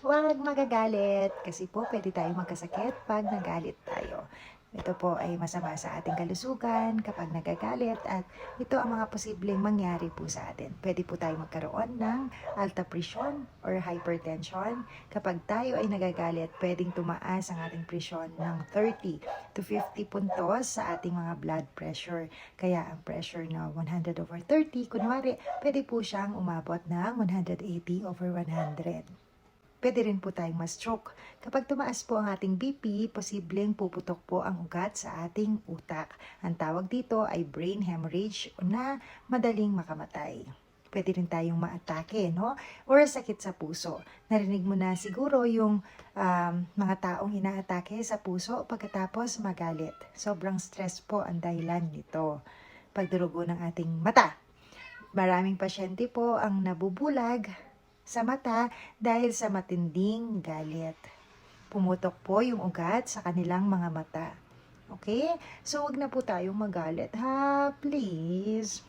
Huwag magagalit kasi po pwede tayong magkasakit pag nagalit tayo. Ito po ay masama sa ating kalusugan kapag nagagalit at ito ang mga posibleng mangyari po sa atin. Pwede po tayo magkaroon ng alta presyon or hypertension. Kapag tayo ay nagagalit, pwedeng tumaas ang ating presyon ng 30 to 50 puntos sa ating mga blood pressure. Kaya ang pressure na 100/30, kunwari, pwede po siyang umabot ng 180/100. Pwede rin po tayong ma-stroke. Kapag tumaas po ang ating BP, posibleng puputok po ang ugat sa ating utak. Ang tawag dito ay brain hemorrhage na madaling makamatay. Pwede rin tayong maatake, no? Or sakit sa puso. Narinig mo na siguro yung mga taong inaatake sa puso pagkatapos magalit. Sobrang stress po ang dahilan nito. Pagdurugo ng ating mata. Maraming pasyente po ang nabubulag sa mata dahil sa matinding galit. Pumutok po yung ugat sa kanilang mga mata. Okay? So, wag na po tayong magalit, ha? Please.